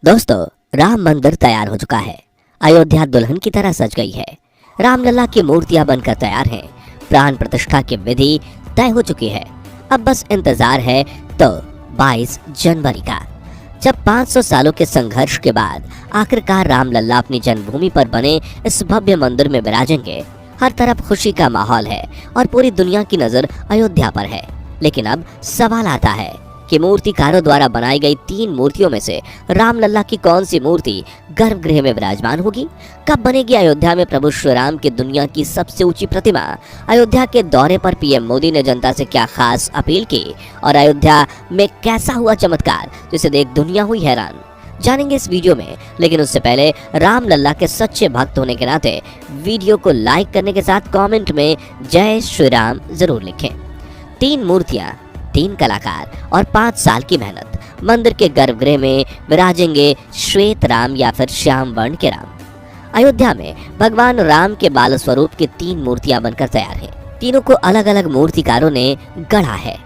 दोस्तों, राम मंदिर तैयार हो चुका है। अयोध्या दुल्हन की तरह सज गई है। रामलला की मूर्तियां बनकर तैयार हैं। प्राण प्रतिष्ठा की विधि तय हो चुकी है। अब बस इंतजार है तो 22 जनवरी का, जब 500 सालों के संघर्ष के बाद आखिरकार रामलला अपनी जन्मभूमि पर बने इस भव्य मंदिर में विराजेंगे। हर तरफ खुशी का माहौल है और पूरी दुनिया की नजर अयोध्या पर है। लेकिन अब सवाल आता है कि मूर्तिकारों द्वारा बनाई गई 3 मूर्तियों में से रामलला की कौन सी मूर्ति गर्भगृह में विराजमान होगी? कब बनेगी अयोध्या में प्रभु श्री राम की दुनिया की सबसे ऊंची प्रतिमा? अयोध्या के दौरे पर पीएम मोदी ने जनता से क्या खास अपील की और अयोध्या में कैसा हुआ चमत्कार जिसे देख दुनिया हुई हैरान? जानेंगे इस वीडियो में। लेकिन उससे पहले रामलला के सच्चे भक्त होने के नाते वीडियो को लाइक करने के साथ कमेंट में जय श्री राम जरूर लिखें। 3 मूर्तियां, 3 कलाकार और 5 साल की मेहनत। मंदिर के गर्भगृह में विराजेंगे श्वेत राम या फिर श्याम वर्ण के राम। अयोध्या में भगवान राम के बाल स्वरूप की 3 मूर्तियां बनकर तैयार हैं। तीनों को अलग अलग मूर्तिकारों ने गढ़ा है।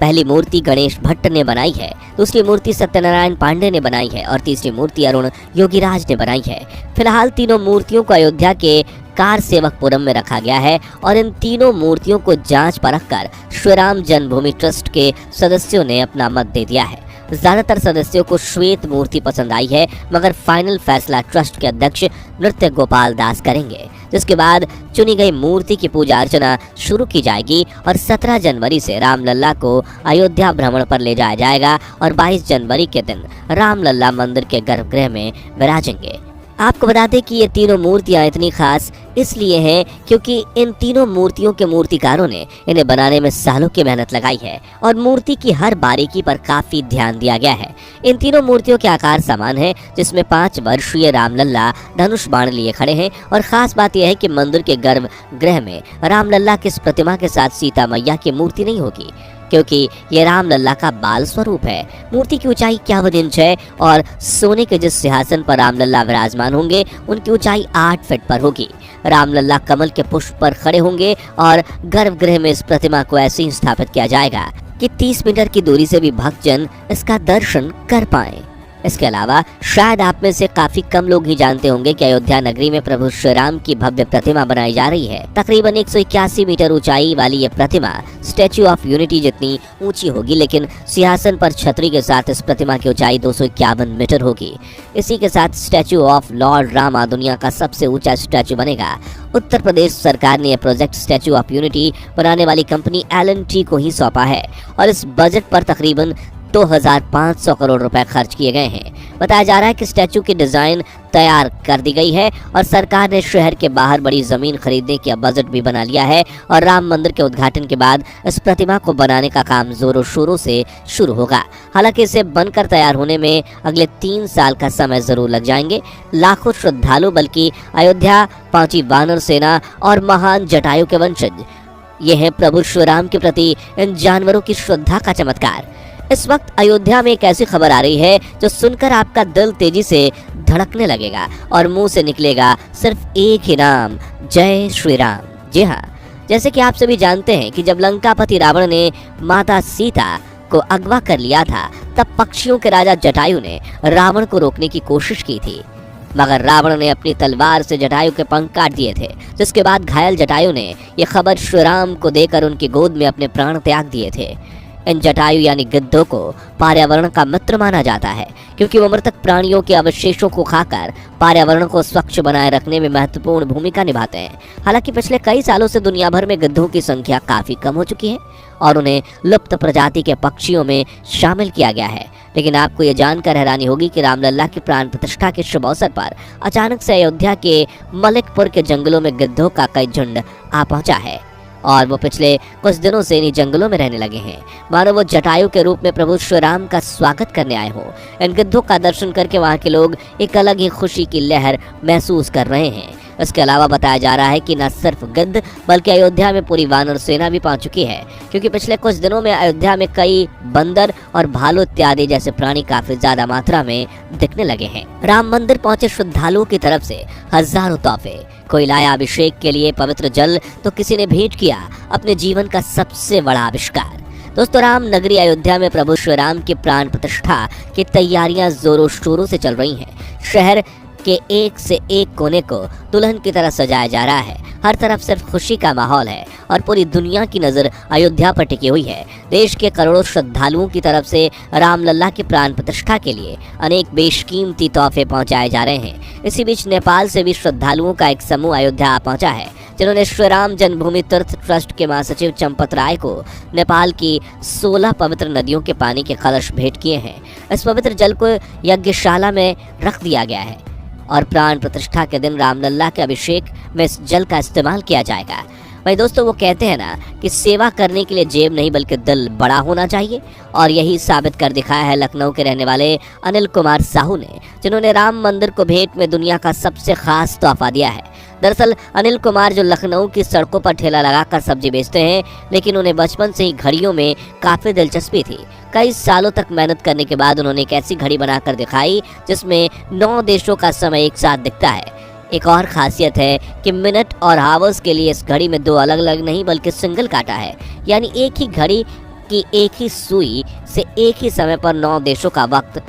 पहली मूर्ति गणेश भट्ट ने बनाई है, दूसरी मूर्ति सत्यनारायण पांडे ने बनाई है और तीसरी मूर्ति अरुण योगीराज ने बनाई है। फिलहाल तीनों मूर्तियों को अयोध्या के कार सेवकपुरम में रखा गया है और इन तीनों मूर्तियों को जांच परख कर श्री राम जन्मभूमि ट्रस्ट के सदस्यों ने अपना मत दे दिया है। ज्यादातर सदस्यों को श्वेत मूर्ति पसंद आई है, मगर फाइनल फैसला ट्रस्ट के अध्यक्ष नृत्य गोपाल दास करेंगे, जिसके बाद चुनी गई मूर्ति की पूजा अर्चना शुरू की जाएगी और 17 जनवरी से रामलला को अयोध्या भ्रमण पर ले जाया जाएगा और 22 जनवरी के दिन रामलला मंदिर के गर्भगृह में विराजेंगे। आपको बता दें कि ये तीनों मूर्तियां इतनी खास इसलिए हैं क्योंकि इन तीनों मूर्तियों के मूर्तिकारों ने इन्हें बनाने में सालों की मेहनत लगाई है और मूर्ति की हर बारीकी पर काफी ध्यान दिया गया है। इन तीनों मूर्तियों के आकार समान है, जिसमें 5 वर्षीय रामलला धनुष बाण लिए खड़े हैं और खास बात यह है कि मंदिर के गर्भगृह में रामलला की इस प्रतिमा के साथ सीता मैया की मूर्ति नहीं होगी, क्योंकि ये रामलला का बाल स्वरूप है। मूर्ति की ऊंचाई 51 इंच है और सोने के जिस सिंहासन पर रामलला विराजमान होंगे उनकी ऊंचाई 8 फीट पर होगी। रामलला कमल के पुष्प पर खड़े होंगे और गर्भगृह में इस प्रतिमा को ऐसे ही स्थापित किया जाएगा कि 30 मीटर की दूरी से भी भक्तजन इसका दर्शन कर पाएं। इसके अलावा शायद आप में से काफी कम लोग ही जानते होंगे कि अयोध्या नगरी में प्रभु श्री राम की भव्य प्रतिमा बनाई जा रही है। तकरीबन 181 मीटर ऊंचाई वाली ये प्रतिमा स्टैच्यू ऑफ यूनिटी जितनी ऊंची होगी, लेकिन सिंहासन पर छतरी के साथ इस प्रतिमा की ऊंचाई 251 मीटर होगी। इसी के साथ स्टैच्यू ऑफ लॉर्ड रामा दुनिया का सबसे ऊंचा स्टैच्यू बनेगा। उत्तर प्रदेश सरकार ने यह प्रोजेक्ट स्टैच्यू ऑफ यूनिटी बनाने वाली कंपनी L&T को ही सौंपा है और इस बजट पर तकरीबन 2500 करोड़ रुपए खर्च किए गए हैं। बताया जा रहा है कि स्टैचू की डिजाइन तैयार कर दी गई है और सरकार ने शहर के बाहर बड़ी जमीन खरीदने का बजट भी बना लिया है और राम मंदिर के उद्घाटन के बाद इस प्रतिमा को बनाने का काम जोरों शोरों से शुरू होगा। हालांकि इसे बनकर तैयार होने में अगले 3 साल का समय जरूर लग जाएंगे। लाखों श्रद्धालु बल्कि अयोध्या पहुंची वानर सेना और महान जटायु के वंशज, ये है प्रभु श्री राम के प्रति इन जानवरों की श्रद्धा का चमत्कार। इस वक्त अयोध्या में एक ऐसी खबर आ रही है जो सुनकर आपका दिल तेजी से धड़कने लगेगा और मुंह से निकलेगा सिर्फ एक ही नाम, जय श्री राम। जी हाँ, जैसे कि आप सभी जानते हैं कि जब लंकापति रावण ने माता सीता को अगवा कर लिया था, तब पक्षियों के राजा जटायु ने रावण को रोकने की कोशिश की थी, मगर रावण ने अपनी तलवार से जटायु के पंख काट दिए थे, जिसके बाद घायल जटायु ने यह खबर श्री राम को देकर उनकी गोद में अपने प्राण त्याग दिए थे। इन जटायु यानी गिद्धों को पर्यावरण का मित्र माना जाता है, क्योंकि वो मृतक प्राणियों के अवशेषों को खाकर पर्यावरण को स्वच्छ बनाए रखने में महत्वपूर्ण भूमिका निभाते हैं। हालांकि पिछले कई सालों से दुनिया भर में गिद्धों की संख्या काफी कम हो चुकी है और उन्हें लुप्त प्रजाति के पक्षियों में शामिल किया गया है। लेकिन आपको ये जानकर हैरानी होगी कि रामलला की प्राण प्रतिष्ठा के शुभ अवसर पर अचानक से अयोध्या के मलिकपुर के जंगलों में गिद्धों का कई झुंड आ पहुंचा है और वो पिछले कुछ दिनों से इन्हीं जंगलों में रहने लगे हैं, मानो वो जटायु के रूप में प्रभु श्री राम का स्वागत करने आए हों। इन गिद्धों का दर्शन करके वहाँ के लोग एक अलग ही खुशी की लहर महसूस कर रहे हैं। इसके अलावा बताया जा रहा है कि न सिर्फ गिद्ध बल्कि अयोध्या में पूरी वानर सेना भी पहुंच चुकी है, क्योंकि पिछले कुछ दिनों में अयोध्या में कई बंदर और भालू इत्यादि जैसे प्राणी काफी ज्यादा मात्रा में दिखने लगे हैं। राम मंदिर पहुंचे श्रद्धालुओं की तरफ से हजारों तोहफे, कोई लाया अभिषेक के लिए पवित्र जल तो किसी ने भेंट किया अपने जीवन का सबसे बड़ा आविष्कार। दोस्तों, राम नगरी अयोध्या में प्रभु श्री राम की प्राण प्रतिष्ठा की तैयारियां जोरों शोरों से चल रही हैं। शहर के एक से एक कोने को दुल्हन की तरह सजाया जा रहा है। हर तरफ सिर्फ खुशी का माहौल है और पूरी दुनिया की नज़र अयोध्या पर टिकी हुई है। देश के करोड़ों श्रद्धालुओं की तरफ से रामलला की प्राण प्रतिष्ठा के लिए अनेक बेशकीमती तोहफे पहुंचाए जा रहे हैं। इसी बीच नेपाल से भी श्रद्धालुओं का एक समूह अयोध्या आ पहुंचा है, जिन्होंने श्री राम जन्मभूमि तीर्थ ट्रस्ट के महासचिव चंपत राय को नेपाल की 16 पवित्र नदियों के पानी के कलश भेंट किए हैं। इस पवित्र जल को यज्ञशाला में रख दिया गया है और प्राण प्रतिष्ठा के दिन रामलला के अभिषेक में इस जल का इस्तेमाल किया जाएगा। भाई दोस्तों, वो कहते हैं ना कि सेवा करने के लिए जेब नहीं बल्कि दिल बड़ा होना चाहिए, और यही साबित कर दिखाया है लखनऊ के रहने वाले अनिल कुमार साहू ने, जिन्होंने राम मंदिर को भेंट में दुनिया का सबसे खास तोहफा दिया है। दरअसल अनिल कुमार जो लखनऊ की सड़कों पर ठेला लगाकर सब्जी बेचते हैं, लेकिन उन्हें बचपन से ही घड़ियों में काफ़ी दिलचस्पी थी। कई सालों तक मेहनत करने के बाद उन्होंने एक ऐसी घड़ी बनाकर दिखाई जिसमें 9 देशों का समय एक साथ दिखता है। एक और खासियत है कि मिनट और हावर्स के लिए इस घड़ी में 2 अलग अलग नहीं बल्कि सिंगल काटा है, यानी एक ही घड़ी की एक ही सुई से एक ही समय पर 9 देशों का वक्त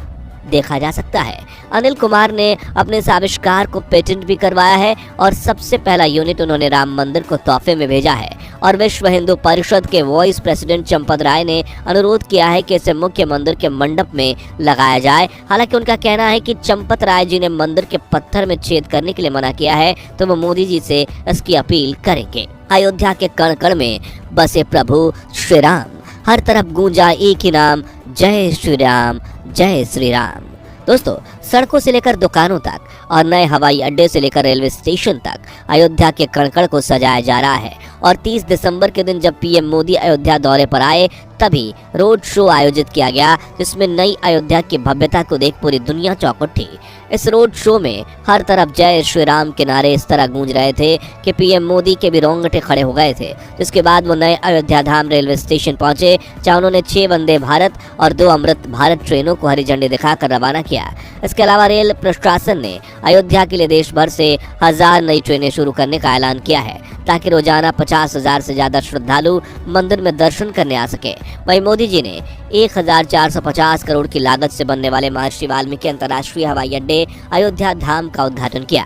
देखा जा सकता है। अनिल कुमार ने अपने इस आविष्कार को पेटेंट भी करवाया है और सबसे पहला यूनिट उन्होंने राम मंदिर को तोहफे में भेजा है। और विश्व हिंदू परिषद के वाइस प्रेसिडेंट चंपत राय ने अनुरोध किया है कि इसे मुख्य मंदिर के मंडप में लगाया जाए। हालांकि उनका कहना है कि चंपत राय जी ने मंदिर के पत्थर में छेद करने के लिए मना किया है, तो वो मोदी जी से इसकी अपील करेंगे। अयोध्या के कण कण में बसे प्रभु श्री राम, हर तरफ गूंजा एक ही नाम, जय श्री राम, जय श्री राम। दोस्तों, सड़कों से लेकर दुकानों तक और नए हवाई अड्डे से लेकर रेलवे स्टेशन तक अयोध्या के कण कण को सजाया जा रहा है। और 30 दिसंबर के दिन जब पीएम मोदी अयोध्या दौरे पर आए, तभी रोड शो आयोजित किया गया, जिसमें नई अयोध्या की भव्यता को देख पूरी दुनिया चौंकट थी। इस रोड शो में हर तरफ जय श्री राम के नारे इस तरह गूंज रहे थे कि पीएम मोदी के भी रोंगटे खड़े हो गए थे। जिसके बाद वो नए अयोध्या धाम रेलवे स्टेशन पहुंचे, जहां उन्होंने 6 वंदे भारत और 2 अमृत भारत ट्रेनों को हरी झंडी दिखाकर रवाना किया। इसके अलावा रेल प्रशासन ने अयोध्या के लिए देश भर से 1000 नई ट्रेनें शुरू करने का ऐलान किया है, ताकि रोजाना 50,000 से ज्यादा श्रद्धालु मंदिर में दर्शन करने आ सके। वहीं मोदी जी ने 1450 करोड़ की लागत से बनने वाले महर्षि वाल्मीकि अंतर्राष्ट्रीय हवाई अड्डे अयोध्या धाम का उद्घाटन किया।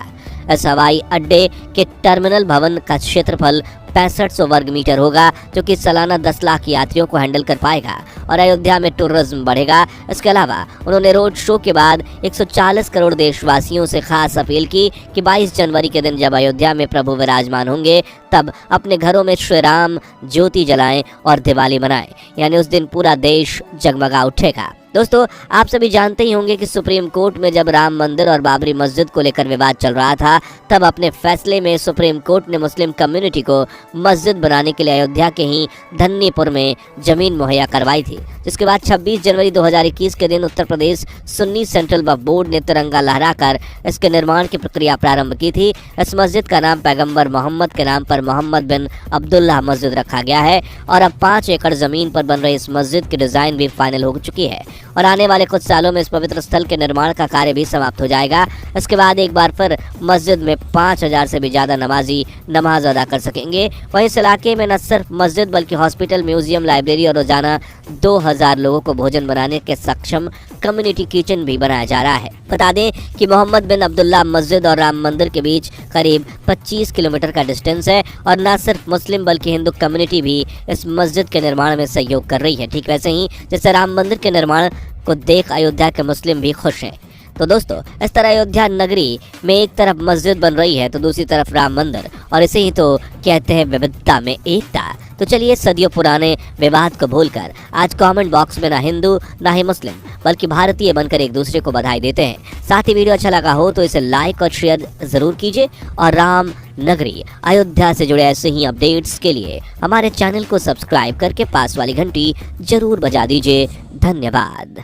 इस हवाई अड्डे के टर्मिनल भवन का क्षेत्रफल 6500 वर्ग मीटर होगा, जो कि सालाना 10 लाख यात्रियों को हैंडल कर पाएगा और अयोध्या में टूरिज्म बढ़ेगा। इसके अलावा उन्होंने रोड शो के बाद 140 करोड़ देशवासियों से खास अपील की कि 22 जनवरी के दिन जब अयोध्या में प्रभु विराजमान होंगे, तब अपने घरों में श्री राम ज्योति जलाएं और दिवाली मनाएं, यानी उस दिन पूरा देश जगमगा उठेगा। दोस्तों, आप सभी जानते ही होंगे कि सुप्रीम कोर्ट में जब राम मंदिर और बाबरी मस्जिद को लेकर विवाद चल रहा था, तब अपने फैसले में सुप्रीम कोर्ट ने मुस्लिम कम्युनिटी को मस्जिद बनाने के लिए अयोध्या के ही धन्नीपुर में जमीन मुहैया करवाई थी। जिसके बाद 26 जनवरी 2021 के दिन उत्तर प्रदेश सुन्नी सेंट्रल वक्फ बोर्ड ने तिरंगा लहराकर इसके निर्माण की प्रक्रिया प्रारंभ की थी। इस मस्जिद का नाम पैगंबर मोहम्मद के नाम पर मोहम्मद बिन अब्दुल्लाह मस्जिद रखा गया है और अब 5 एकड़ जमीन पर बन रही इस मस्जिद की डिजाइन भी फाइनल हो चुकी है और आने वाले कुछ सालों में इस पवित्र स्थल के निर्माण का कार्य भी समाप्त हो जाएगा। इसके बाद एक बार फिर मस्जिद में 5000 से भी ज़्यादा नमाजी नमाज अदा कर सकेंगे। वहीं इस इलाके में न सिर्फ मस्जिद बल्कि हॉस्पिटल, म्यूजियम, लाइब्रेरी और रोजाना 2000 लोगों को भोजन बनाने के सक्षम कम्युनिटी किचन भी बनाया जा रहा है। बता दें कि मोहम्मद बिन अब्दुल्लाह मस्जिद और राम मंदिर के बीच करीब 25 किलोमीटर का डिस्टेंस है और न सिर्फ मुस्लिम बल्कि हिंदू कम्युनिटी भी इस मस्जिद के निर्माण में सहयोग कर रही है। ठीक वैसे ही जैसे राम मंदिर के निर्माण को देख अयोध्या के मुस्लिम भी खुश हैं। तो दोस्तों, इस तरह अयोध्या नगरी में एक तरफ मस्जिद बन रही है तो दूसरी तरफ राम मंदिर, और इसे ही तो कहते हैं विविधता में एकता। तो चलिए सदियों पुराने विवाद को भूलकर आज कमेंट बॉक्स में ना हिंदू ना ही मुस्लिम बल्कि भारतीय बनकर एक दूसरे को बधाई देते हैं। साथ ही वीडियो अच्छा लगा हो तो इसे लाइक और शेयर जरूर कीजिए और राम नगरी अयोध्या से जुड़े ऐसे ही अपडेट्स के लिए हमारे चैनल को सब्सक्राइब करके पास वाली घंटी जरूर बजा दीजिए। धन्यवाद।